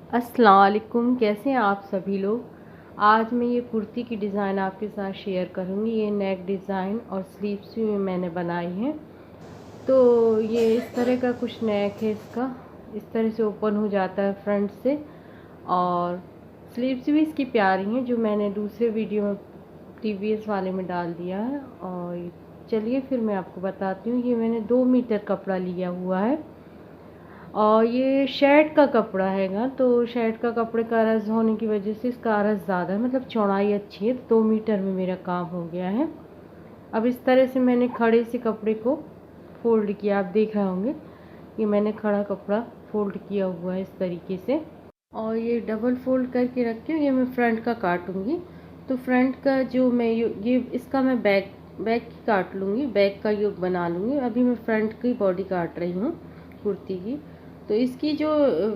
अस्सलाम वालेकुम। कैसे हैं आप सभी लोग। आज मैं ये कुर्ती की डिज़ाइन आपके साथ शेयर करूँगी। ये नेक डिज़ाइन और स्लीव्स भी मैंने बनाई हैं। तो ये इस तरह का कुछ नेक है इसका, इस तरह से ओपन हो जाता है फ्रंट से। और स्लीव्स भी इसकी प्यारी हैं, जो मैंने दूसरे वीडियो में प्रीवियस वाले में डाल दिया है। और चलिए फिर मैं आपको बताती हूँ। ये मैंने 2 मीटर कपड़ा लिया हुआ है और ये शर्ट का कपड़ा हैगा। तो शर्ट का कपड़े का अरज़ होने की वजह से इसका अरज़ ज़्यादा है, मतलब चौड़ाई अच्छी है। 2 मीटर में मेरा काम हो गया है। अब इस तरह से मैंने खड़े से कपड़े को फोल्ड किया, आप देख रहे होंगे ये मैंने खड़ा कपड़ा फोल्ड किया हुआ है इस तरीके से। और ये डबल फोल्ड करके रखती हूँ। ये मैं फ्रंट का काटूँगी। तो फ्रंट का जो मैं ये इसका मैं बैक की काट लूँगी, बैक का योग बना लूँगी। अभी मैं फ्रंट की बॉडी काट रही हूँ कुर्ती की। तो इसकी जो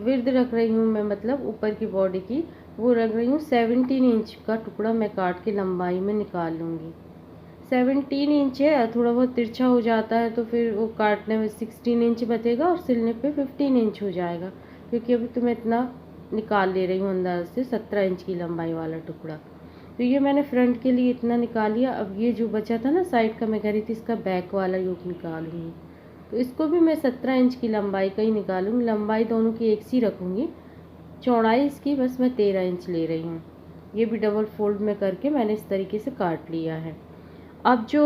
विड्थ रख रही हूँ मैं, मतलब ऊपर की बॉडी की, वो रख रही हूँ 17 इंच का टुकड़ा मैं काट के लंबाई में निकाल लूँगी। 17 इंच है, थोड़ा बहुत तिरछा हो जाता है तो फिर वो काटने में 16 इंच बचेगा और सिलने पे 15 इंच हो जाएगा। क्योंकि अभी तो मैं इतना निकाल ले रही हूँ अंदाज से 17 इंच की लंबाई वाला टुकड़ा। तो ये मैंने फ्रंट के लिए इतना निकाल लिया। अब ये जो बचा था ना साइड का, मैं कह रही थी इसका बैक वाला योग निकालूंगी। तो इसको भी मैं 17 इंच की लंबाई का ही निकालूंगी। लंबाई दोनों की एक सी रखूँगी। चौड़ाई इसकी बस मैं 13 इंच ले रही हूँ। ये भी डबल फोल्ड में करके मैंने इस तरीके से काट लिया है। अब जो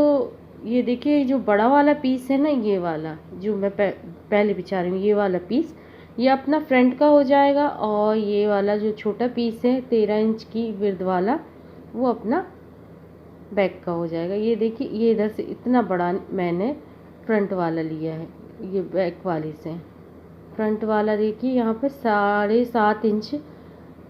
ये देखिए, जो बड़ा वाला पीस है ना, ये वाला जो मैं पहले बिछा रही हूँ, ये वाला पीस ये अपना फ्रंट का हो जाएगा। और ये वाला जो छोटा पीस है 13 इंच की विड्थ वाला, वो अपना बैक का हो जाएगा। ये देखिए, ये इधर से इतना बड़ा मैंने फ्रंट वाला लिया है, ये बैक वाले से। फ्रंट वाला देखिए यहाँ पे 7.5 इंच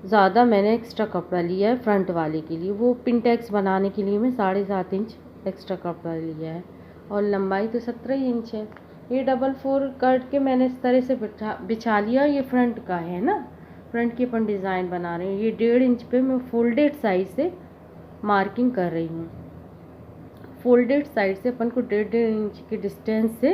ज़्यादा मैंने एक्स्ट्रा कपड़ा लिया है फ्रंट वाले के लिए। वो पिनटेक्स बनाने के लिए मैं 7.5 इंच एक्स्ट्रा कपड़ा लिया है। और लंबाई तो 17 इंच है। ये डबल फोल्ड करके मैंने इस तरह से बिछा लिया। ये फ्रंट का है ना, फ्रंट की अपन डिज़ाइन बना रहे हैं। ये 1.5 इंच पे मैं फोल्डेड साइड से मार्किंग कर रही हूँ। फोल्डेड साइड से अपन को 1.5 इंच के डिस्टेंस से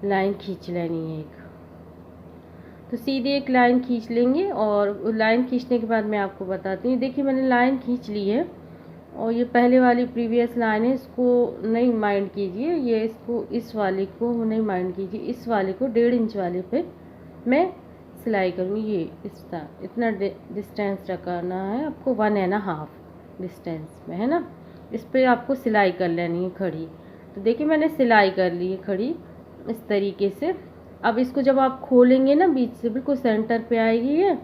लाइन खींच लेनी है एक। तो सीधे एक लाइन खींच लेंगे और लाइन खींचने के बाद मैं आपको बताती हूँ। देखिए मैंने लाइन खींच ली है और ये पहले वाली प्रीवियस लाइन है, इसको नहीं माइंड कीजिए। ये इसको, इस वाले को नहीं माइंड कीजिए। इस वाले को 1.5 इंच वाले पे मैं सिलाई करूँगी। ये इतना डिस्टेंस रखना है आपको, 1.5 डिस्टेंस में, है ना। इस पर आपको सिलाई कर लेनी है खड़ी। तो देखिए मैंने सिलाई कर ली है खड़ी इस तरीके से। अब इसको जब आप खोलेंगे ना, बीच से बिल्कुल सेंटर पे आएगी ये।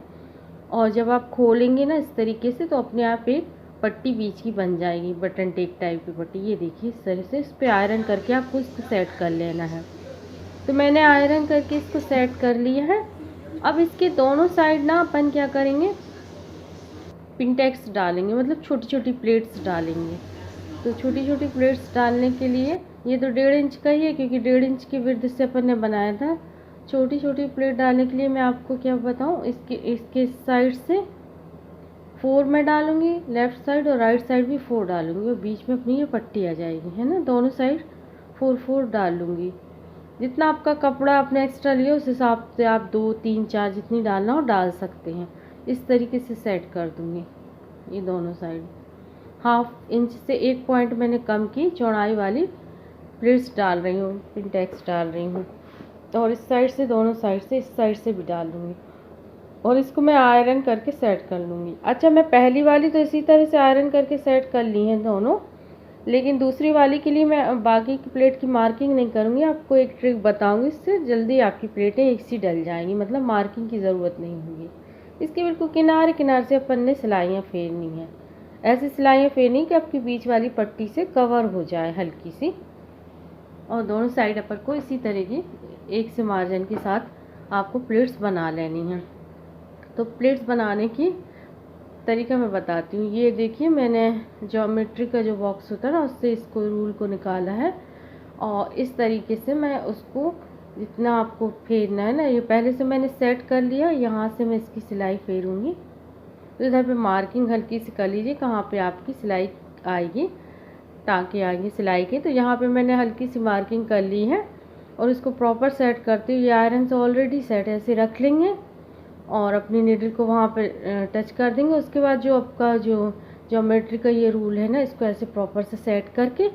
और जब आप खोलेंगे ना इस तरीके से, तो अपने आप एक पट्टी बीच की बन जाएगी, बटन टेक टाइप की पट्टी। ये देखिए इस तरह से। इस पर आयरन करके आपको इसको सेट कर लेना है। तो मैंने आयरन करके इसको सेट कर लिया है। अब इसके दोनों साइड ना अपन क्या करेंगे, पिनटेक्स डालेंगे, मतलब छोटी छोटी प्लेट्स डालेंगे। तो छोटी छोटी प्लेट्स डालने के लिए, ये तो 1.5 इंच का ही है क्योंकि 1.5 इंच की विड्थ से अपन ने बनाया था। छोटी छोटी प्लेट डालने के लिए मैं आपको क्या बताऊँ, इसके साइड से 4 मैं डालूँगी, लेफ़्ट साइड और राइट साइड भी 4 डालूँगी। और बीच में अपनी ये पट्टी आ जाएगी, है ना। दोनों साइड 4 डाल लूँगी। जितना आपका कपड़ा आपने एक्स्ट्रा लिया उस हिसाब से आप 2 3 4 जितनी डालना हो डाल सकते हैं। इस तरीके से सेट कर दूँगी ये दोनों साइड। 1/2 इंच से 1 पॉइंट मैंने कम की चौड़ाई वाली प्लेट्स डाल रही हूँ, पिनटेक्स डाल रही हूँ। और इस साइड से, दोनों साइड से, इस साइड से भी डाल दूँगी। और इसको मैं आयरन करके सेट कर लूँगी। अच्छा, मैं पहली वाली तो इसी तरह से आयरन करके सेट कर ली हैं दोनों, लेकिन दूसरी वाली के लिए मैं बाकी की प्लेट की मार्किंग नहीं करूँगी। आपको एक ट्रिक बताऊँगी, इससे जल्दी आपकी प्लेटें एक सी डल जाएंगी, मतलब मार्किंग की ज़रूरत नहीं होगी। इसके बिल्कुल किनारे किनारे से अपन ने सिलाइयाँ फेरनी हैं। ऐसे सिलाइयाँ फेरनी कि आपकी बीच वाली पट्टी से कवर हो जाए हल्की सी। और दोनों साइड अपन को इसी तरह की एक से मार्जिन के साथ आपको प्लेट्स बना लेनी हैं। तो प्लेट्स बनाने की तरीका मैं बताती हूँ। ये देखिए मैंने ज्योमेट्री का जो बॉक्स होता है ना, उससे इसको रूल को निकाला है। और इस तरीके से मैं उसको, जितना आपको फेरना है ना, ये पहले से मैंने सेट कर लिया। यहाँ से मैं इसकी सिलाई फेरूँगी। तो इधर पे मार्किंग हल्की सी कर लीजिए कहाँ पे आपकी सिलाई आएगी, टाँके आएंगे सिलाई के। तो यहाँ पे मैंने हल्की सी मार्किंग कर ली है। और इसको प्रॉपर सेट करते हुए, आयरन से ऑलरेडी सेट ऐसे रख लेंगे। और अपनी नीडल को वहाँ पे टच कर देंगे। उसके बाद जो आपका जो ज्योमेट्री का ये रूल है ना, इसको ऐसे प्रॉपर से सेट करके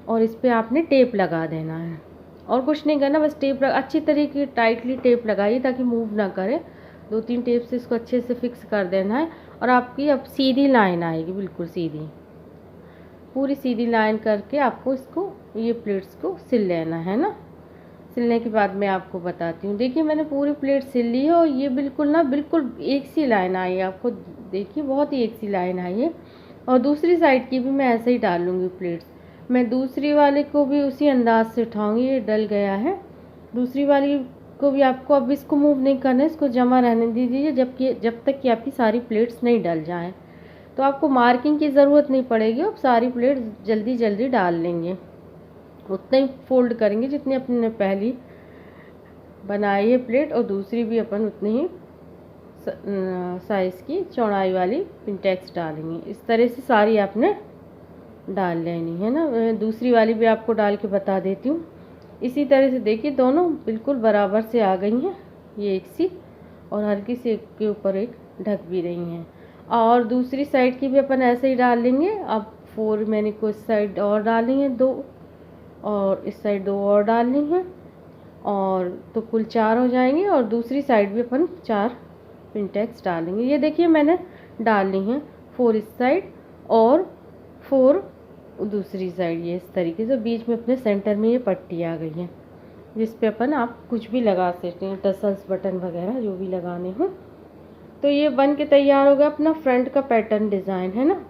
और इस पर आपने टेप लगा देना है। और कुछ नहीं करना, बस टेप अच्छी तरीके टाइटली टेप लगाइए ताकि मूव ना करे। 2-3 टेप से इसको अच्छे से फिक्स कर देना है। और आपकी अब सीधी लाइन आएगी, बिल्कुल सीधी, पूरी सीधी लाइन करके आपको इसको ये प्लेट्स को सिल लेना है ना। सिलने के बाद मैं आपको बताती हूँ। देखिए मैंने पूरी प्लेट सिल ली है और ये बिल्कुल ना बिल्कुल एक सी लाइन आई है, आपको देखिए बहुत ही एक सी लाइन आई है। और दूसरी साइड की भी मैं ऐसे ही डाल लूँगी प्लेट्स। मैं दूसरी वाले को भी उसी अंदाज से उठाऊँगी। ये डल गया है, दूसरी वाली को भी आपको अब इसको मूव नहीं करना है, इसको जमा रहने दीजिए जब तक कि आपकी सारी प्लेट्स नहीं डल जाएँ। तो आपको मार्किंग की ज़रूरत नहीं पड़ेगी, अब सारी प्लेट जल्दी जल्दी डाल लेंगे। उतना ही फोल्ड करेंगे जितनी अपने ने पहली बनाई है प्लेट, और दूसरी भी अपन उतनी ही साइज़ की चौड़ाई वाली पिंटेक्स डालेंगे। इस तरह से सारी आपने डाल लेनी है ना। मैं दूसरी वाली भी आपको डाल के बता देती हूँ। इसी तरह से देखिए दोनों बिल्कुल बराबर से आ गई हैं, ये एक सी, और हल्की सी एक के ऊपर एक ढक भी रही हैं। और दूसरी साइड की भी अपन ऐसे ही डाल लेंगे। अब 4 मैंने को इस साइड और डाली हैं 2, और इस साइड 2 और डालनी है, और तो कुल 4 हो जाएंगे। और दूसरी साइड भी अपन 4 पिंटेक्स डालेंगे। ये देखिए मैंने डाल ली हैं 4 इस साइड और 4 दूसरी साइड। ये इस तरीके से बीच में अपने सेंटर में ये पट्टी आ गई है, जिस पे अपन आप कुछ भी लगा सकते हैं, टसल्स बटन वगैरह जो भी लगाने हों। तो ये बन के तैयार हो गया अपना फ्रंट का पैटर्न डिज़ाइन, है ना।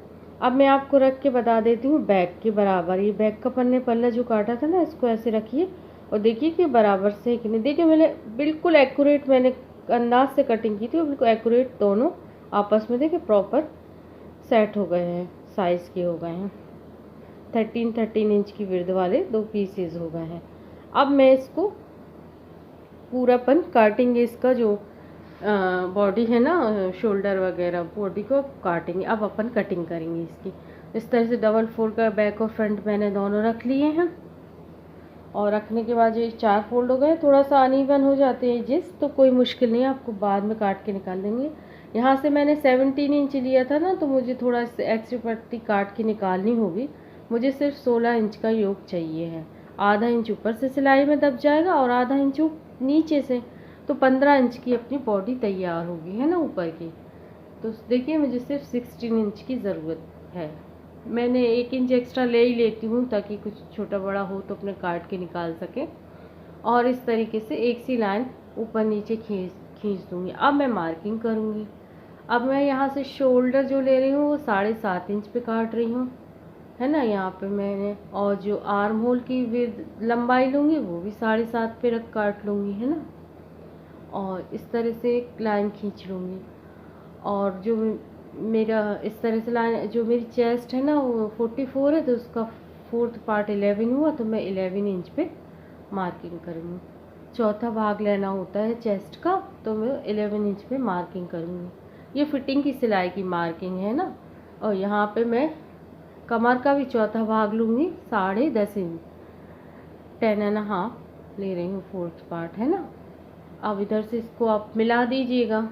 अब मैं आपको रख के बता देती हूँ बैक के बराबर। ये बैक का पन्ने पल्ला जो काटा था ना, इसको ऐसे रखिए और देखिए कि बराबर से है कि नहीं। देखिए मैंने बिल्कुल एक्यूरेट मैंने अंदाज से कटिंग की थी, और बिल्कुल एक्यूरेट दोनों आपस में देखिए प्रॉपर सेट हो गए हैं, साइज़ के हो गए हैं। 13 इंच की विड्थ वाले 2 पीसेज हो गए हैं। अब मैं इसको पूरापन काटेंगे, इसका जो बॉडी है ना, शोल्डर वगैरह बॉडी को काटेंगे। अब अपन कटिंग करेंगे इसकी। इस तरह से डबल फोल्ड का बैक और फ्रंट मैंने दोनों रख लिए हैं। और रखने के बाद ये 4 फोल्ड हो गए। थोड़ा सा अनइवन हो जाते हैं जिस, तो कोई मुश्किल नहीं है, आपको बाद में काट के निकाल देंगे। यहाँ से मैंने 17 इंच लिया था ना, तो मुझे थोड़ा एक्स्ट्रा पट्टी काट के निकालनी होगी। मुझे सिर्फ 16 इंच का योग चाहिए है। आधा इंच ऊपर से सिलाई में दब जाएगा और आधा इंच नीचे से, तो 15 इंच की अपनी बॉडी तैयार होगी, है ना, ऊपर की। तो देखिए मुझे सिर्फ 16 इंच की ज़रूरत है। मैंने 1 इंच एक्स्ट्रा ले ही लेती हूँ ताकि कुछ छोटा बड़ा हो तो अपने काट के निकाल सके। और इस तरीके से एक सी लाइन ऊपर नीचे खींच दूँगी। अब मैं मार्किंग करूँगी। अब मैं यहाँ से शोल्डर जो ले रही हूँ वो 7.5 इंच पे काट रही हूँ, है ना। यहाँ पे मैंने, और जो आर्म होल की विड्थ लंबाई लूँगी वो भी 7.5 पे रख काट लूँगी, है ना। और इस तरह से एक लाइन खींच लूँगी। और जो मेरा इस तरह से लाइन, जो मेरी चेस्ट है ना वो 44 है, तो उसका 4th पार्ट 11 हुआ, तो मैं 11 इंच पे मार्किंग करूँगी। चौथा भाग लेना होता है चेस्ट का, तो मैं 11 इंच पे मार्किंग करूँगी। ये फिटिंग की सिलाई की मार्किंग है ना। और यहाँ पे मैं कमर का भी चौथा भाग लूँगी, 10.5 इंच, 10.5 ले रही हूँ 4th पार्ट, है ना। अब इधर से इसको आप मिला दीजिएगा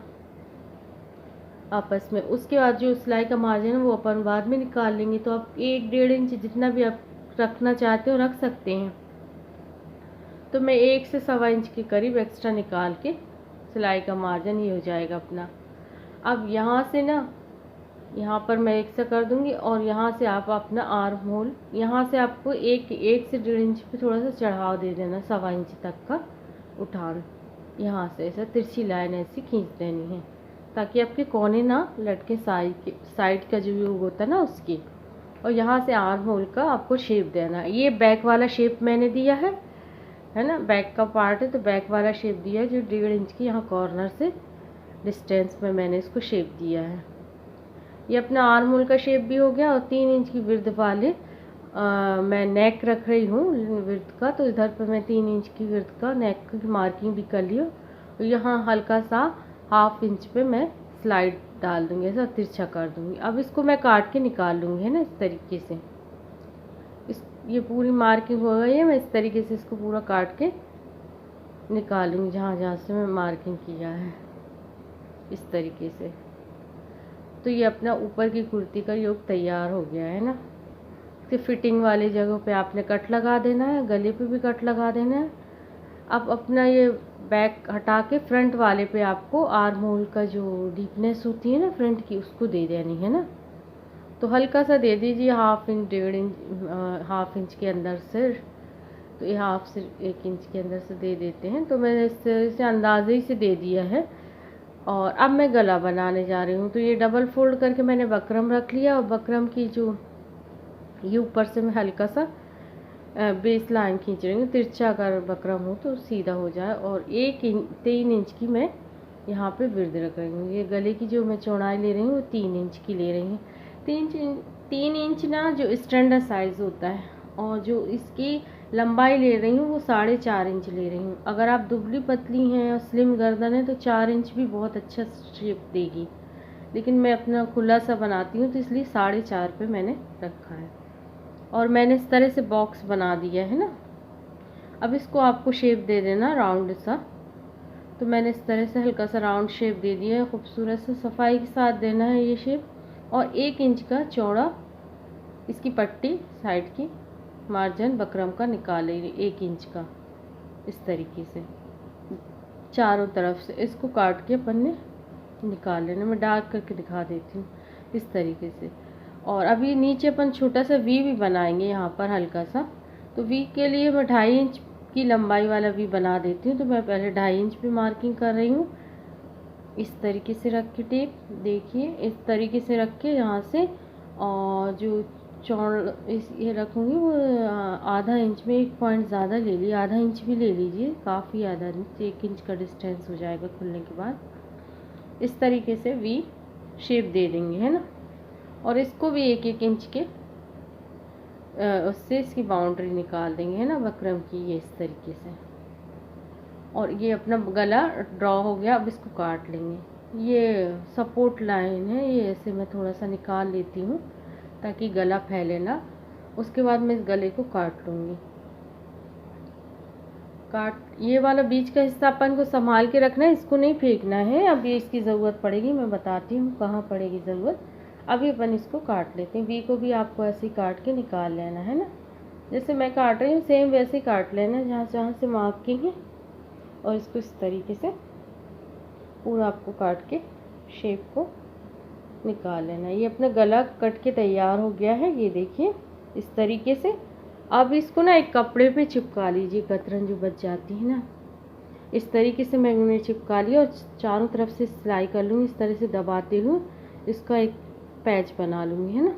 आपस में। उसके बाद जो सिलाई का मार्जिन है वो अपन बाद में निकाल लेंगे। तो आप 1-1.5 इंच जितना भी आप रखना चाहते हो रख सकते हैं। तो मैं 1 से 1.25 इंच के करीब एक्स्ट्रा निकाल के सिलाई का मार्जिन ही हो जाएगा अपना। अब यहाँ से ना, यहाँ पर मैं 1 से कर दूँगी, और यहाँ से आप अपना आर्म होल, यहाँ से आपको 1 से 1.5 इंच पे थोड़ा सा चढ़ाव दे देना, 1.25 इंच तक का उठान। यहाँ से ऐसा तिरछी लाइन ऐसी खींच देनी है ताकि आपके कोने ना लटके, साइड का जो योग होता है ना उसकी। और यहाँ से आर्म होल का आपको शेप देना है। ये बैक वाला शेप मैंने दिया है ना, बैक का पार्ट है तो बैक वाला शेप दिया है, जो 1.5 इंच की यहाँ कॉर्नर से डिस्टेंस में मैंने इसको शेप दिया है। ये अपना आर्म होल का शेप भी हो गया। और 3 इंच की विड्थ वाले मैं नेक रख रही हूँ विड्थ का, तो इधर पर मैं 3 इंच की विड्थ का नेक की मार्किंग भी कर ली। और यहाँ हल्का सा 1/2 इंच पे मैं स्लाइड डाल दूँगी, ऐसा तिरछा कर दूँगी। अब इसको मैं काट के निकाल लूँगी, है ना, इस तरीके से। ये पूरी मार्किंग हो गई है, मैं इस तरीके से इसको पूरा काट के निकालूँगी जहाँ जहाँ से मैं मार्किंग किया है। इस तरीके से। तो ये अपना ऊपर की कुर्ती का योग तैयार हो गया है ना। इसके फिटिंग वाली जगह पे आपने कट लगा देना है, गले पे भी कट लगा देना है। अब अपना ये बैक हटा के फ्रंट वाले पे आपको आर्म होल का जो डीपनेस होती है ना फ्रंट की, उसको दे देनी है ना। तो हल्का सा दे दीजिए, 1/2 इंच 1.5 इंच 1/2 इंच के अंदर से। तो ये 1/2 से 1 इंच के अंदर से दे देते हैं। तो मैंने इसे अंदाजे ही से दे दिया है। और अब मैं गला बनाने जा रही हूँ। तो ये डबल फोल्ड करके मैंने बकरम रख लिया, और बकरम की जो ये ऊपर से मैं हल्का सा बेस लाइन खींच रही हूँ। तिरछा अगर बकरम हो तो सीधा हो जाए। और 3 इंच की मैं यहाँ पे विर्द रख रही हूँ। ये गले की जो मैं चौड़ाई ले रही हूँ वो 3 इंच की ले रही हूँ। 3 इंच ना जो स्टैंडर्ड साइज़ होता है, और जो इसकी लंबाई ले रही हूँ वो 4.5 इंच ले रही हूँ। अगर आप दुबली पतली हैं और स्लिम गर्दन है तो 4 इंच भी बहुत अच्छा शेप देगी, लेकिन मैं अपना खुला सा बनाती हूँ तो इसलिए 4.5 पे मैंने रखा है। और मैंने इस तरह से बॉक्स बना दिया है ना। अब इसको आपको शेप दे देना राउंड सा। तो मैंने इस तरह से हल्का सा राउंड शेप दे दिया है, खूबसूरत से सफाई के साथ देना है ये शेप। और 1 इंच का चौड़ा इसकी पट्टी साइड की मार्जिन बकरम का निकाल ले, 1 इंच का इस तरीके से चारों तरफ से इसको काट के अपन ने निकाल लेना। मैं डार्क करके दिखा देती हूँ इस तरीके से। और अभी नीचे अपन छोटा सा वी भी बनाएंगे यहाँ पर हल्का सा। तो वी के लिए मैं 2.5 इंच की लंबाई वाला वी बना देती हूँ। तो मैं पहले 2.5 इंच पे मार्किंग कर रही हूँ, इस तरीके से रख के टेप देखिए, इस तरीके से रख के यहाँ से। और जो चौड़ इस ये रखूँगी वो 1/2 इंच में 1 पॉइंट ज़्यादा ले ली, 1/2 इंच भी ले लीजिए, काफ़ी 1/2 इंच 1 इंच का डिस्टेंस हो जाएगा खुलने के बाद। इस तरीके से वी शेप दे देंगे है ना। और इसको भी 1-1 इंच के उससे इसकी बाउंड्री निकाल देंगे है ना बकरम की, ये इस तरीके से। और ये अपना गला ड्रॉ हो गया। अब इसको काट लेंगे। ये सपोर्ट लाइन है, ये ऐसे मैं थोड़ा सा निकाल लेती हूँ ताकि गला फैले ना। उसके बाद मैं इस गले को काट लूँगी। ये वाला बीच का हिस्सा अपन को संभाल के रखना है, इसको नहीं फेंकना है। अब ये इसकी ज़रूरत पड़ेगी, मैं बताती हूँ कहाँ पड़ेगी ज़रूरत। अभी अपन इसको काट लेते हैं। वी को भी आपको ऐसे ही काट के निकाल लेना है ना, जैसे मैं काट रही हूँ सेम वैसे ही काट लेना जहाँ जहाँ से मार्किंग है। और इसको इस तरीके से पूरा आपको काट के शेप को निकाल लेना है। ये अपना गला कट के तैयार हो गया है, ये देखिए इस तरीके से। अब इसको ना एक कपड़े पे चिपका लीजिए, कतरन जो बच जाती है ना, इस तरीके से मैंने चिपका लिया। और चारों तरफ से सिलाई कर लूँगी, इस तरह से दबाते हुए इसका एक पैच बना लूँगी है ना।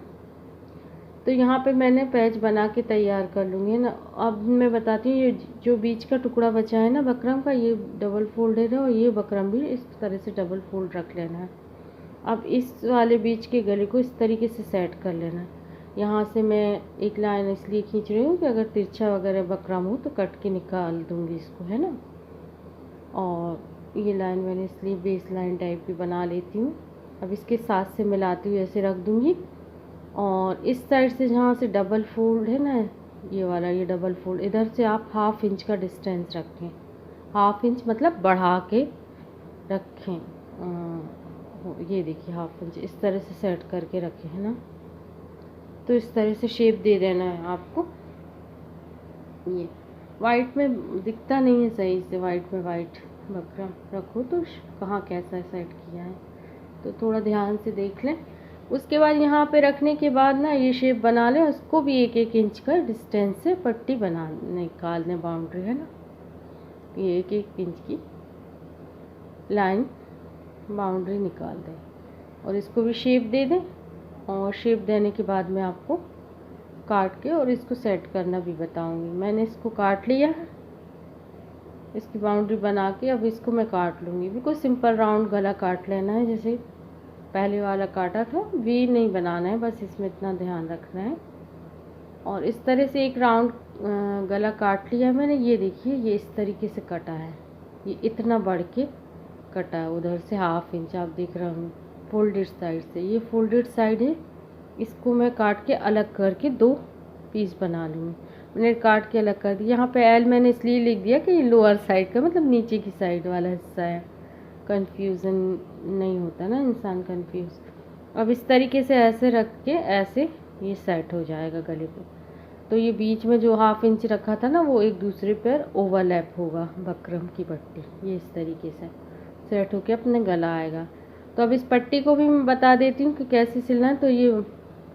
तो यहाँ पे मैंने पैच बना के तैयार कर लूँगी है ना। अब मैं बताती हूँ, ये जो बीच का टुकड़ा बचा है ना बकरम का, ये डबल फोल्डेड है, और ये बकरम भी इस तरह से डबल फोल्ड रख लेना है। अब इस वाले बीच के गले को इस तरीके से सेट कर लेना है। यहाँ से मैं एक लाइन इसलिए खींच रही हूँ कि अगर तिरछा वगैरह बकरम हो तो कट के निकाल दूँगी इसको है ना। और ये लाइन मैंने इसलिए बेस लाइन टाइप की बना लेती हूँ। अब इसके साथ से मिलाती हुई ऐसे रख दूँगी। और इस साइड से जहाँ से डबल फोल्ड है ना, ये वाला, ये डबल फोल्ड, इधर से आप 1/2 इंच का डिस्टेंस रखें। 1/2 इंच मतलब बढ़ा के रखें। ये देखिए 1/2 इंच इस तरह से सेट करके रखें है ना। तो इस तरह से शेप दे देना है आपको। ये वाइट में दिखता नहीं है सही से, वाइट में वाइट बकरम रखो तो कहाँ कैसा सेट किया है, तो थोड़ा ध्यान से देख लें। उसके बाद यहाँ पे रखने के बाद ना ये शेप बना लें, उसको भी 1-1 इंच का डिस्टेंस से पट्टी बना निकालने, बाउंड्री है ना, ये 1-1 इंच की लाइन बाउंड्री निकाल दें। और इसको भी शेप दे दें। और शेप देने के बाद मैं आपको काट के और इसको सेट करना भी बताऊंगी। मैंने इसको काट लिया है, इसकी बाउंड्री बना के। अब इसको मैं काट लूँगी। बिल्कुल सिंपल राउंड गला काट लेना है जैसे पहले वाला काटा था। वी नहीं बनाना है, बस इसमें इतना ध्यान रखना है। और इस तरह से एक राउंड गला काट लिया मैंने। ये देखिए ये इस तरीके से कटा है, ये इतना बढ़ के कटा है। उधर से 1/2 इंच आप देख रहे हो फोल्डेड साइड से, ये फोल्डेड साइड है। इसको मैं काट के अलग करके 2 पीस बना लूँगी। मैंने काट के अलग कर दिया। यहाँ पे एल मैंने इसलिए लिख दिया कि ये लोअर साइड का मतलब नीचे की साइड वाला हिस्सा है। कंफ्यूजन नहीं होता ना, इंसान कंफ्यूज। अब इस तरीके से ऐसे रख के ऐसे ये सेट हो जाएगा गले पे। तो ये बीच में जो 1/2 इंच रखा था ना, वो एक दूसरे पर ओवरलैप होगा बकरम की पट्टी, ये इस तरीके से सेट होके अपने गला आएगा। तो अब इस पट्टी को भी मैं बता देती हूँ कि कैसे सिलना है। तो ये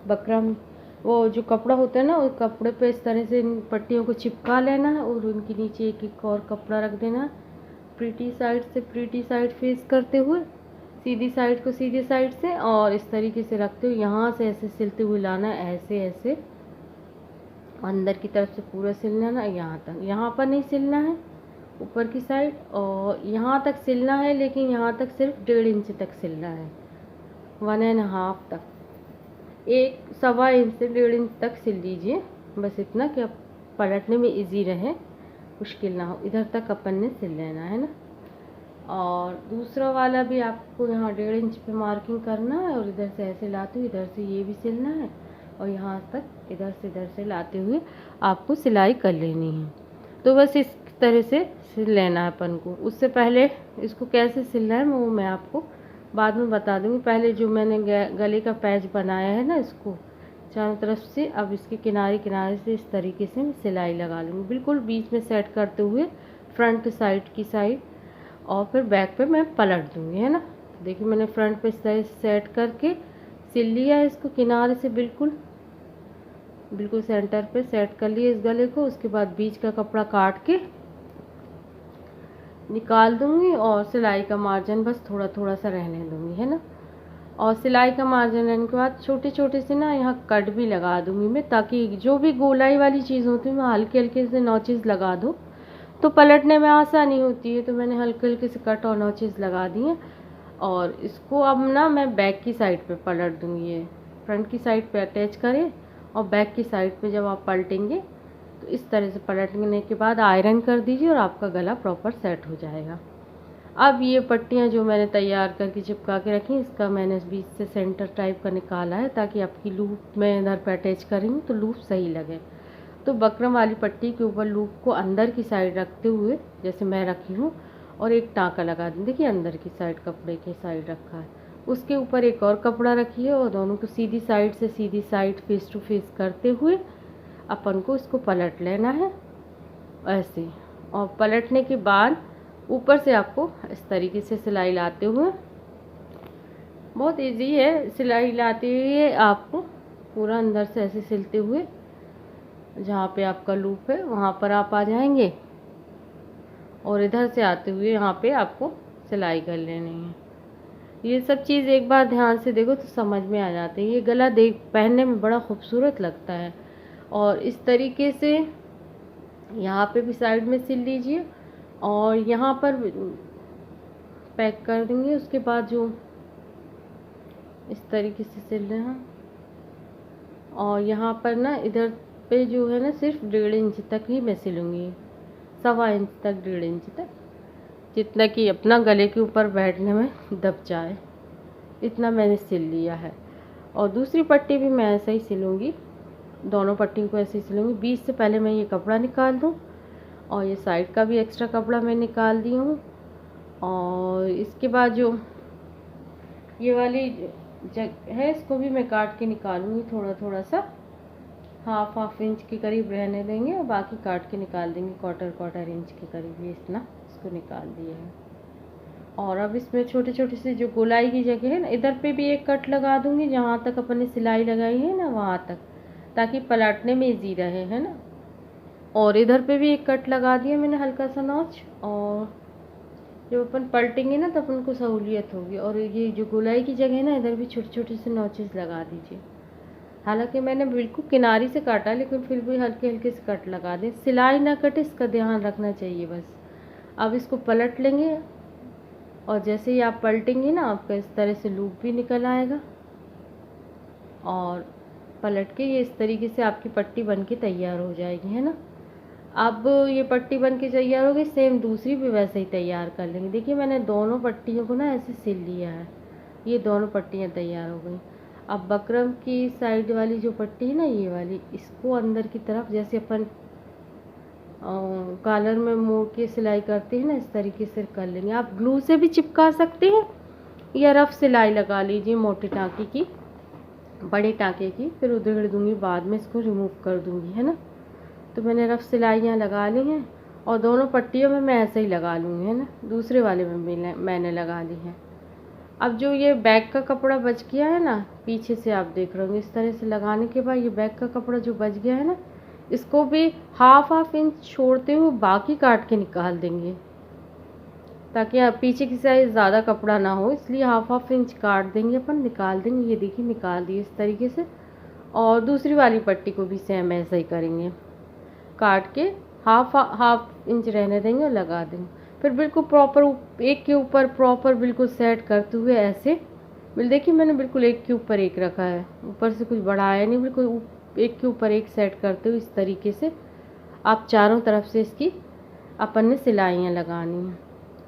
बकरम वो जो कपड़ा होता है ना, उस कपड़े पे इस तरह से इन पट्टियों को चिपका लेना है और उनके नीचे एक एक और कपड़ा रख देना है। प्रीटी साइड से प्रीटी साइड फेस करते हुए, सीधी साइड को सीधी साइड से, और इस तरीके से रखते हुए यहाँ से ऐसे सिलते हुए लाना है, ऐसे ऐसे अंदर की तरफ से पूरा सिलना है ना, यहाँ तक। यहाँ पर नहीं सिलना है, ऊपर की साइड, और यहाँ तक सिलना है, लेकिन यहाँ तक सिर्फ 1.5 इंच तक सिलना है, 1.5 तक। 1 सवा इंच से 1.5 इंच तक सिल लीजिए, बस इतना कि अब पलटने में इजी रहे, मुश्किल ना हो। इधर तक अपन ने सिल लेना है ना। और दूसरा वाला भी आपको यहाँ 1.5 इंच पे मार्किंग करना है, और इधर से ऐसे लाते हुए इधर से ये भी सिलना है, और यहाँ तक इधर से लाते हुए आपको सिलाई कर लेनी है। तो बस इस तरह से सिल लेना है अपन को। उससे पहले इसको कैसे सिलना है वो मैं आपको बाद में बता दूँगी। पहले जो मैंने गले का पैच बनाया है ना, इसको चारों तरफ से, अब इसके किनारे किनारे से इस तरीके से मैं सिलाई लगा लूँगी, बिल्कुल बीच में सेट करते हुए फ्रंट साइड की साइड, और फिर बैक पे मैं पलट दूँगी, है ना। देखिए मैंने फ्रंट पे इस तरह से सेट करके सिल लिया है इसको किनारे से, बिल्कुल बिल्कुल सेंटर पे सेट कर लिया इस गले को। उसके बाद बीच का कपड़ा काट के निकाल दूँगी, और सिलाई का मार्जिन बस थोड़ा थोड़ा सा रहने दूँगी, है ना। और सिलाई का मार्जिन रहने के बाद छोटे छोटे से ना यहाँ कट भी लगा दूँगी मैं, ताकि जो भी गोलाई वाली चीज़ होती है मैं हल्के हल्के से नॉचेस लगा दूँ तो पलटने में आसानी होती है। तो मैंने हल्के हल्के से कट और नॉचेस लगा दिए, और इसको अब ना मैं बैक की साइड पे पलट दूँगी। ये फ्रंट की साइड पे अटैच करें, और बैक की साइड पे जब आप पलटेंगे तो इस तरह से पलटने के बाद आयरन कर दीजिए, और आपका गला प्रॉपर सेट हो जाएगा। अब ये पट्टियाँ जो मैंने तैयार करके चिपका के रखी, इसका मैंने बीच से सेंटर टाइप का निकाला है, ताकि आपकी लूप में इधर पे अटैच करेंगे तो लूप सही लगे। तो बकरम वाली पट्टी के ऊपर लूप को अंदर की साइड रखते हुए, जैसे मैं रखी हूँ, और एक टाँका लगा दें। देखिए अंदर की साइड कपड़े की साइड रखा है, उसके ऊपर एक और कपड़ा रखिए, और दोनों को सीधी साइड से सीधी साइड फेस टू फेस करते हुए अपन को इसको पलट लेना है ऐसे। और पलटने के बाद ऊपर से आपको इस तरीके से सिलाई लाते हुए, बहुत इजी है, सिलाई लाते हुए आपको पूरा अंदर से ऐसे सिलते हुए जहाँ पे आपका लूप है वहाँ पर आप आ जाएंगे, और इधर से आते हुए यहाँ पे आपको सिलाई कर लेनी है। ये सब चीज़ एक बार ध्यान से देखो तो समझ में आ जाती है। ये गला पहनने में बड़ा खूबसूरत लगता है। और इस तरीके से यहाँ पे भी साइड में सिल लीजिए, और यहाँ पर पैक कर देंगे। उसके बाद जो इस तरीके से सिल रहे हैं, और यहाँ पर ना इधर पे जो है ना सिर्फ 1.5 इंच तक ही मैं सिलूँगी, सवा इंच तक, 1.5 इंच तक, जितना कि अपना गले के ऊपर बैठने में दब जाए, इतना मैंने सिल लिया है। और दूसरी पट्टी भी मैं ऐसे ही सिलूँगी, दोनों पट्टियों को ऐसे ही सिलूँगी। बीच से पहले मैं ये कपड़ा निकाल दूँ, और ये साइड का भी एक्स्ट्रा कपड़ा मैं निकाल दी हूँ। और इसके बाद जो ये वाली जगह है इसको भी मैं काट के निकालूँगी, थोड़ा थोड़ा सा, हाफ इंच के करीब रहने देंगे, और बाकी काट के निकाल देंगे 1/4 इंच के करीब। ये इतना इसको निकाल दिया है। और अब इसमें छोटे छोटे से जो गोलाई की जगह है ना, इधर पे भी एक कट लगा दूँगी, जहाँ तक अपन ने सिलाई लगाई है ना वहाँ तक, ताकि पलटने में इजी रहे, है ना। और इधर पे भी एक कट लगा दिया मैंने, हल्का सा नॉच, और जब अपन पलटेंगे ना तो अपन को सहूलियत होगी। और ये जो गोलाई की जगह है ना, इधर भी छोटे छोटे से नॉचेस लगा दीजिए। हालांकि मैंने बिल्कुल किनारी से काटा, लेकिन फिर भी हल्के हल्के से कट लगा दें, सिलाई ना कटे, इसका ध्यान रखना चाहिए बस। अब इसको पलट लेंगे, और जैसे ही आप पलटेंगे ना, आपका इस तरह से लूप भी निकल आएगा, और पलट के ये इस तरीके से आपकी पट्टी बन के तैयार हो जाएगी, है ना। अब ये पट्टी बन के तैयार हो गई, सेम दूसरी भी वैसे ही तैयार कर लेंगे। देखिए मैंने दोनों पट्टियों को ना ऐसे सिल लिया है, ये दोनों पट्टियाँ तैयार हो गई। अब बकरम की साइड वाली जो पट्टी है ना, ये वाली, इसको अंदर की तरफ जैसे अपन कॉलर में मोड़ के सिलाई करते हैं ना, इस तरीके से कर लेंगे। आप ग्लू से भी चिपका सकते हैं या रफ सिलाई लगा लीजिए मोटे टाँके की, बड़े टाँके की, फिर उधेड़ दूँगी, बाद में इसको रिमूव कर दूँगी, है ना। तो मैंने रफ सिलाइयाँ लगा ली हैं और दोनों पट्टियों में मैं ऐसे ही लगा लूँगी, है ना। दूसरे वाले में भी मैंने लगा ली है। अब जो ये बैक का कपड़ा बच गया है ना, पीछे से आप देख रहे होंगे, इस तरह से लगाने के बाद ये बैक का कपड़ा जो बच गया है ना, इसको भी हाफ इंच छोड़ते हुए बाकी काट के निकाल देंगे, ताकि आप पीछे की साइड ज़्यादा कपड़ा ना हो, इसलिए हाफ इंच काट देंगे अपन, निकाल देंगे। ये देखिए निकाल दिए इस तरीके से। और दूसरी वाली पट्टी को भी सेम ऐसा ही करेंगे, काट के हाफ इंच रहने देंगे और लगा देंगे। फिर बिल्कुल प्रॉपर एक के ऊपर प्रॉपर बिल्कुल सेट करते हुए ऐसे, देखिए मैंने बिल्कुल एक के ऊपर एक रखा है, ऊपर से कुछ बढ़ाया नहीं, बिल्कुल एक के ऊपर एक सेट करते हुए इस तरीके से आप चारों तरफ से इसकी अपन ने सिलाइयाँ लगानी हैं।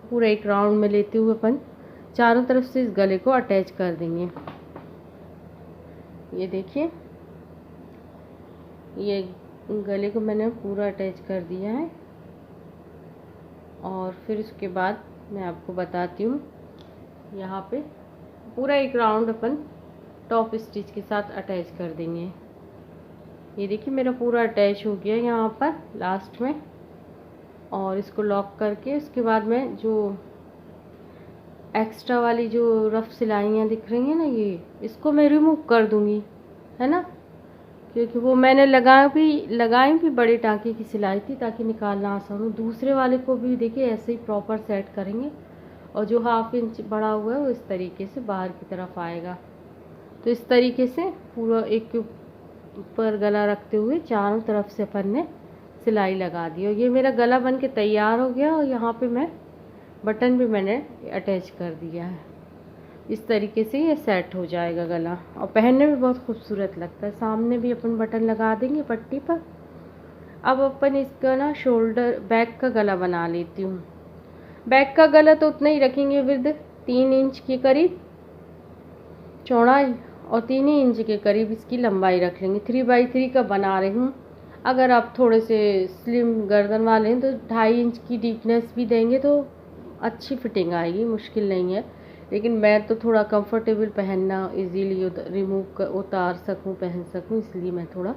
पूरा एक राउंड में लेते हुए अपन चारों तरफ से इस गले को अटैच कर देंगे। ये देखिए, ये गले को मैंने पूरा अटैच कर दिया है। और फिर उसके बाद मैं आपको बताती हूँ, यहाँ पे पूरा एक राउंड अपन टॉप स्टिच के साथ अटैच कर देंगे। ये देखिए मेरा पूरा अटैच हो गया यहाँ पर लास्ट में। और इसको लॉक करके उसके बाद मैं जो एक्स्ट्रा वाली जो रफ सिलाइयाँ दिख रही हैं ना, ये इसको मैं रिमूव कर दूँगी, है ना, क्योंकि वो मैंने लगाई भी बड़े टाँके की सिलाई थी ताकि निकालना आसान हो। दूसरे वाले को भी देखिए ऐसे ही प्रॉपर सेट करेंगे और जो हाफ इंच बड़ा हुआ है वो इस तरीके से बाहर की तरफ आएगा। तो इस तरीके से पूरा एक के ऊपर गला रखते हुए चारों तरफ से अपन ने सिलाई लगा दी। और ये मेरा गला बन के तैयार हो गया और यहाँ पे मैं बटन भी मैंने अटैच कर दिया है। इस तरीके से ये सेट हो जाएगा गला और पहनने में बहुत खूबसूरत लगता है। सामने भी अपन बटन लगा देंगे पट्टी पर। अब अपन इसका ना शोल्डर बैक का गला बना लेती हूँ। बैक का गला तो उतना ही रखेंगे, विद 3 इंच के करीब चौड़ाई और 3 ही इंच के करीब इसकी लंबाई रख लेंगे। 3x3 का बना रही हूँ। अगर आप थोड़े से स्लिम गर्दन वाले हैं तो 2.5 इंच की डीपनेस भी देंगे तो अच्छी फिटिंग आएगी, मुश्किल नहीं है। लेकिन मैं तो थोड़ा कंफर्टेबल पहनना, इजीली उतार सकूं, पहन सकूं, इसलिए मैं थोड़ा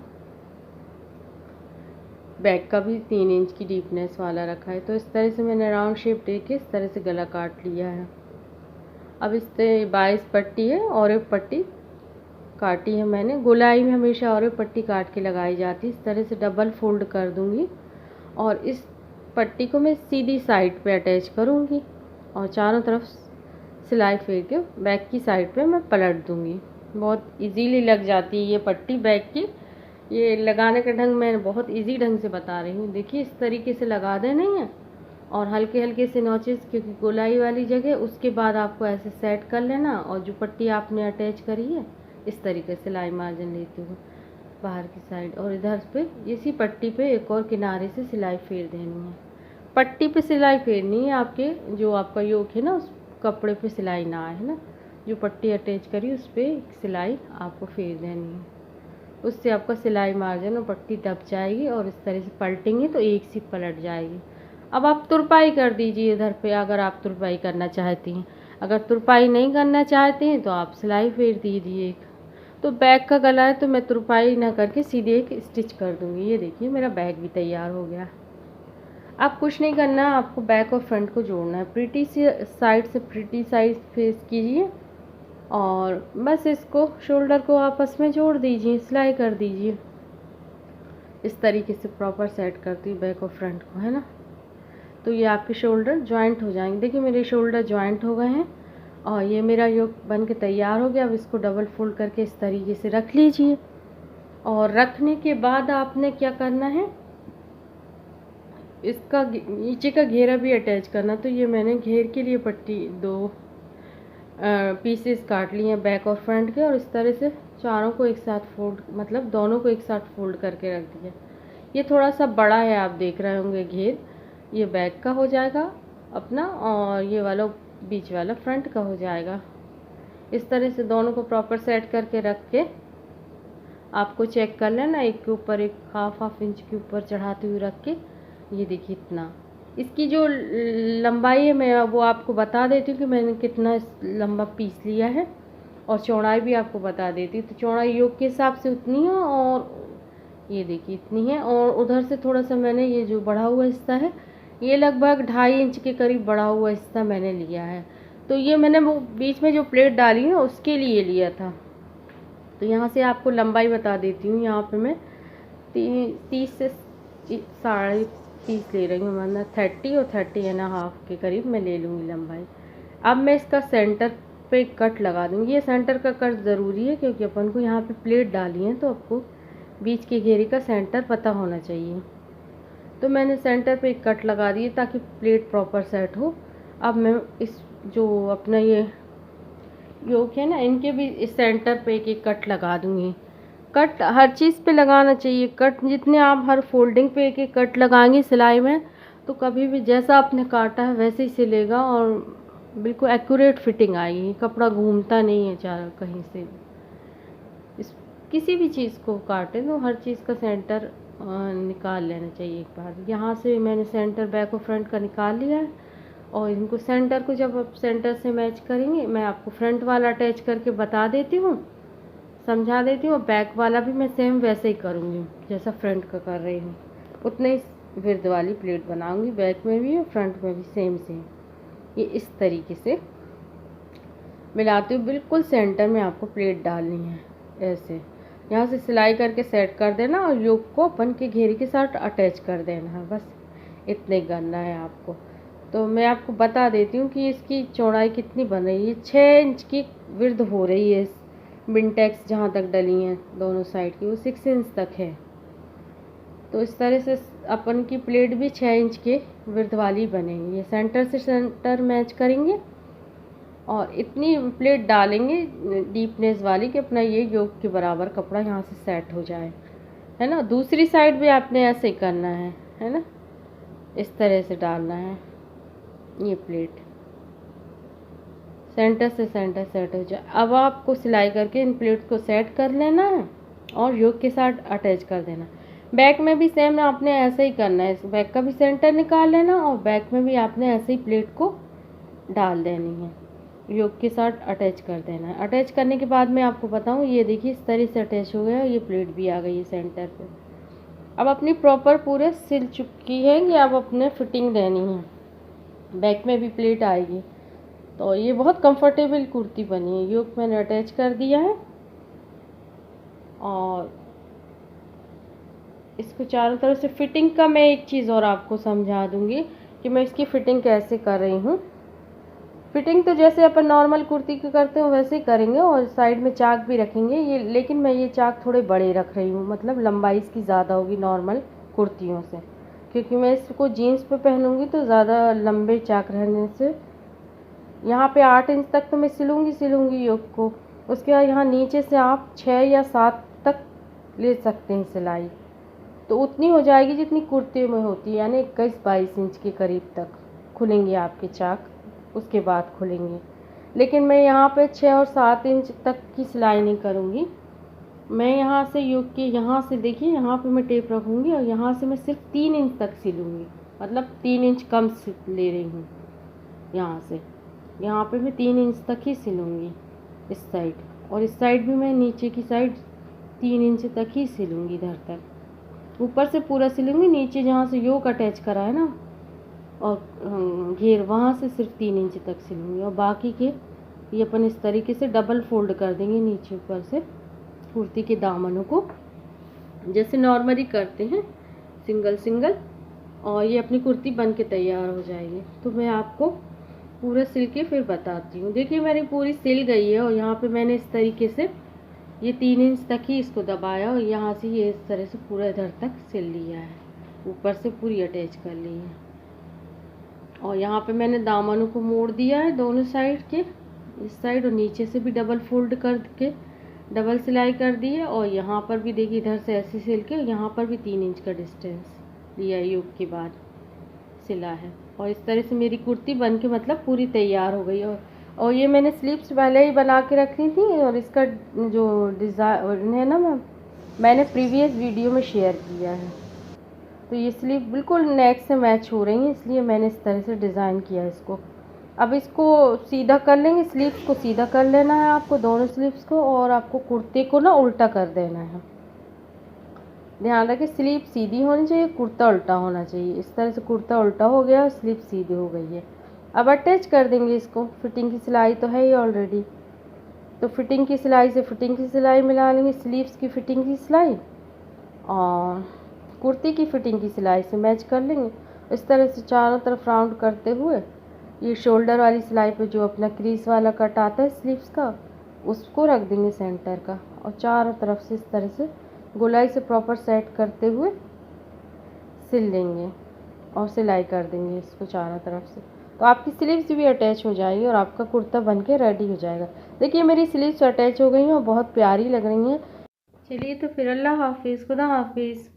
बैक का भी 3 इंच की डीपनेस वाला रखा है। तो इस तरह से मैंने राउंड शेप दे के इस तरह से गला काट लिया है। अब इस 22 पट्टी है और एक पट्टी काटी है मैंने। गोलाई में हमेशा और एक पट्टी काट के लगाई जाती है। इस तरह से डबल फोल्ड कर दूंगी और इस पट्टी को मैं सीधी साइड पे अटैच करूंगी और चारों तरफ सिलाई फेर के बैक की साइड पे मैं पलट दूंगी। बहुत इजीली लग जाती है ये पट्टी बैक की। ये लगाने का ढंग मैं बहुत इजी ढंग से बता रही हूँ। देखिए इस तरीके से लगा दे नहीं है और हल्के हल्के से नोचेस, क्योंकि गोलाई वाली जगह, उसके बाद आपको ऐसे सेट कर लेना और जो पट्टी आपने अटैच करी है इस तरीके से सिलाई मार्जिन लेते हुए बाहर की साइड, और इधर पे इसी पट्टी पे एक और किनारे से सिलाई फेर देनी है। पट्टी पे सिलाई फेरनी है, आपके जो आपका योक है ना उस कपड़े पे सिलाई ना आए, है ना। जो पट्टी अटैच करी उस पर सिलाई आपको फेर देनी है, उससे आपका सिलाई मार्जिन और पट्टी दब जाएगी और इस तरह से पलटेंगे तो एक सी पलट जाएगी। अब आप तुरपाई कर दीजिए इधर पे, अगर आप तुरपाई करना चाहती हैं। अगर तुरपाई नहीं करना चाहते हैं तो आप सिलाई फेर दीजिए। तो बैक का गला है तो मैं तुरपाई ना करके सीधे एक स्टिच कर दूँगी। ये देखिए मेरा बैग भी तैयार हो गया। अब कुछ नहीं करना, आपको बैक और फ्रंट को जोड़ना है। प्रिटी साइड से प्रिटी साइड फेस कीजिए और बस इसको शोल्डर को आपस में जोड़ दीजिए, सिलाई कर दीजिए। इस तरीके से प्रॉपर सेट करती हूँ बैक और फ्रंट को, है ना। तो ये आपके शोल्डर जॉइंट हो जाएंगे। देखिए मेरे शोल्डर जॉइंट हो गए हैं और ये मेरा योक बन के तैयार हो गया। अब इसको डबल फोल्ड करके इस तरीके से रख लीजिए और रखने के बाद आपने क्या करना है, इसका नीचे का घेरा भी अटैच करना। तो ये मैंने घेर के लिए पट्टी 2 पीसेस काट लिए हैं बैक और फ्रंट के, और इस तरह से चारों को एक साथ फोल्ड, मतलब दोनों को एक साथ फोल्ड करके रख दिया। ये थोड़ा सा बड़ा है, आप देख रहे होंगे घेर। ये बैक का हो जाएगा अपना और ये वाला बीच वाला फ्रंट का हो जाएगा। इस तरह से दोनों को प्रॉपर सेट करके रख के आपको चेक कर लेना, एक के ऊपर एक हाफ इंच के ऊपर चढ़ाते हुए रख के ये देखिए इतना। इसकी जो लंबाई है मैं वो आपको बता देती हूँ कि मैंने कितना लंबा पीस लिया है, और चौड़ाई भी आपको बता देती हूँ। तो चौड़ाई योग के हिसाब से उतनी है, और ये देखिए इतनी है। और उधर से थोड़ा सा मैंने ये जो बढ़ा हुआ हिस्सा है, ये लगभग 2.5 इंच के करीब बढ़ा हुआ हिस्सा मैंने लिया है। तो ये मैंने वो बीच में जो प्लेट डाली है उसके लिए लिया था। तो यहाँ से आपको लंबाई बता देती हूँ। यहाँ पे मैं 30 से 30.5 ले रही हूँ, मतलब 30 और 30.5 के करीब मैं ले लूँगी लंबाई। अब मैं इसका सेंटर पे कट लगा दूँगी। ये सेंटर का कट ज़रूरी है क्योंकि अपन को यहाँ पे प्लेट डाली है, तो आपको बीच के घेरे का सेंटर पता होना चाहिए। तो मैंने सेंटर पे एक कट लगा दिए ताकि प्लेट प्रॉपर सेट हो। अब मैं इस जो अपना ये योक है ना, इनके भी इस सेंटर पे एक एक कट लगा दूँगी। कट हर चीज़ पे लगाना चाहिए। कट जितने आप हर फोल्डिंग पे एक एक कट लगाएंगे सिलाई में, तो कभी भी जैसा आपने काटा है वैसे ही सिलेगा और बिल्कुल एक्यूरेट फिटिंग आएगी। कपड़ा घूमता नहीं है चारों कहीं से। इस किसी भी चीज़ को काटे तो हर चीज़ का सेंटर निकाल लेना चाहिए एक बार। यहाँ से मैंने सेंटर बैक और फ्रंट का निकाल लिया है, और इनको सेंटर को जब आप सेंटर से मैच करेंगे, मैं आपको फ्रंट वाला अटैच करके बता देती हूँ, समझा देती हूँ। और बैक वाला भी मैं सेम वैसे ही करूँगी जैसा फ्रंट का कर रही हूँ। उतने ही विर्द वाली प्लेट बनाऊँगी, बैक में भी और फ्रंट में भी सेम सेम। ये इस तरीके से मिलाती हूँ। बिल्कुल सेंटर में आपको प्लेट डालनी है ऐसे। यहाँ से सिलाई करके सेट कर देना और योक को अपन के घेरे के साथ अटैच कर देना है। बस इतने करना है आपको। तो मैं आपको बता देती हूँ कि इसकी चौड़ाई कितनी बन रही है। 6 इंच की विर्द हो रही है। बिनटेक्स जहाँ तक डली हैं दोनों साइड की, वो 6 इंच तक है। तो इस तरह से अपन की प्लेट भी 6 इंच के विर्द वाली बनेगी। ये सेंटर से सेंटर मैच करेंगे और इतनी प्लेट डालेंगे डीपनेस वाली कि अपना ये योक के बराबर कपड़ा यहाँ से सेट हो जाए, है ना। दूसरी साइड भी आपने ऐसे ही करना है ना। इस तरह से डालना है। ये प्लेट सेंटर से सेंटर सेट हो जाए। अब आपको सिलाई करके इन प्लेट को सेट कर लेना है और योक के साथ अटैच कर देना। बैक में भी सेम आपने ऐसे ही करना है। इस बैक का भी सेंटर निकाल लेना और बैक में भी आपने ऐसे ही प्लेट को डाल देनी है, योक के साथ अटैच कर देना है। अटैच करने के बाद मैं आपको बताऊँ, ये देखिए इस तरह से अटैच हो गया। ये प्लेट भी आ गई है सेंटर पे। अब अपनी प्रॉपर पूरे सिल चुकी है कि अब अपने फिटिंग देनी है। बैक में भी प्लेट आएगी। तो ये बहुत कंफर्टेबल कुर्ती बनी है। योक मैंने अटैच कर दिया है और इसको चारों तरफ से फिटिंग का मैं एक चीज़ और आपको समझा दूंगी कि मैं इसकी फ़िटिंग कैसे कर रही हूँ। फिटिंग तो जैसे अपन नॉर्मल कुर्ती की करते हो वैसे ही करेंगे, और साइड में चाक भी रखेंगे ये, लेकिन मैं ये चाक थोड़े बड़े रख रही हूँ। मतलब लंबाई इसकी ज़्यादा होगी नॉर्मल कुर्तियों से, क्योंकि मैं इसको जीन्स पे पहनूँगी तो ज़्यादा लंबे चाक रहने से यहाँ पे 8 इंच तक तो मैं सिलूँगी योक को। उसके बाद यहाँ नीचे से आप 6 या 7 तक ले सकते हैं सिलाई। तो उतनी हो जाएगी जितनी कुर्ती में होती है, यानी 21-22 इंच के करीब तक खुलेंगे आपके चाक, उसके बाद खुलेंगे। लेकिन मैं यहाँ पे 6 और 7 इंच तक की सिलाई नहीं करूँगी। मैं यहाँ से योक के यहाँ से देखिए, यहाँ पे मैं टेप रखूँगी और यहाँ से मैं सिर्फ 3 इंच तक सिलूँगी। मतलब 3 इंच कम ले रही हूँ यहाँ से। यहाँ पे मैं 3 इंच तक ही सिलूँगी इस साइड, और इस साइड भी मैं नीचे की साइड 3 इंच तक ही सिलूँगी। इधर तक ऊपर से पूरा सिलूँगी, नीचे जहाँ से योक अटैच करा है ना और घेर, वहाँ से सिर्फ 3 इंच तक सिलूँगी। और बाकी के ये अपन इस तरीके से डबल फोल्ड कर देंगे नीचे ऊपर से कुर्ती के दामनों को, जैसे नॉर्मली करते हैं सिंगल सिंगल, और ये अपनी कुर्ती बन के तैयार हो जाएगी। तो मैं आपको पूरा सिल के फिर बताती हूँ। देखिए मेरी पूरी सिल गई है, और यहाँ पे मैंने इस तरीके से ये 3 इंच तक ही इसको दबाया और यहाँ से ये इस तरह से पूरा इधर तक सिल लिया है, ऊपर से पूरी अटैच कर ली है। और यहाँ पे मैंने दामनों को मोड़ दिया है दोनों साइड के, इस साइड और नीचे से भी डबल फोल्ड करके डबल सिलाई कर दी है। और यहाँ पर भी देखिए इधर से ऐसे सिल के यहाँ पर भी 3 इंच का डिस्टेंस लिया है, योक के बाद सिला है। और इस तरह से मेरी कुर्ती बन के मतलब पूरी तैयार हो गई। और ये मैंने स्लीव्स पहले ही बना के रखी थी, और इसका जो डिज़ाइन है ना मैंने प्रीवियस वीडियो में शेयर किया है। तो ये स्लीव बिल्कुल नेक से मैच हो रही है, इसलिए मैंने इस तरह से डिज़ाइन किया इसको। अब इसको सीधा कर लेंगे, स्लीव्स को सीधा कर लेना है आपको, दोनों स्लीव्स को, और आपको कुर्ते को ना उल्टा कर देना है। ध्यान रखें स्लीव सीधी होनी चाहिए, कुर्ता उल्टा होना चाहिए। इस तरह से कुर्ता उल्टा हो गया और स्लीव सीधी हो गई है। अब अटैच कर देंगे इसको। फिटिंग की सिलाई तो है ही ऑलरेडी, तो फिटिंग की सिलाई से फिटिंग की सिलाई मिला लेंगे, स्लीव्स की फिटिंग की सिलाई और कुर्ती की फिटिंग की सिलाई से मैच कर लेंगे। इस तरह से चारों तरफ राउंड करते हुए ये शोल्डर वाली सिलाई पे जो अपना क्रीज वाला कट आता है स्लीव्स का, उसको रख देंगे सेंटर का, और चारों तरफ से इस तरह से गोलाई से प्रॉपर सेट करते हुए सिल लेंगे और सिलाई कर देंगे इसको चारों तरफ से। तो आपकी स्लीव्स भी अटैच हो जाएगी और आपका कुर्ता बनके रेडी हो जाएगा। देखिए मेरी स्लीव्स अटैच हो गई हैं और बहुत प्यारी लग रही हैं। चलिए तो फिर अल्लाह हाफिज़, खुदा हाफिज़।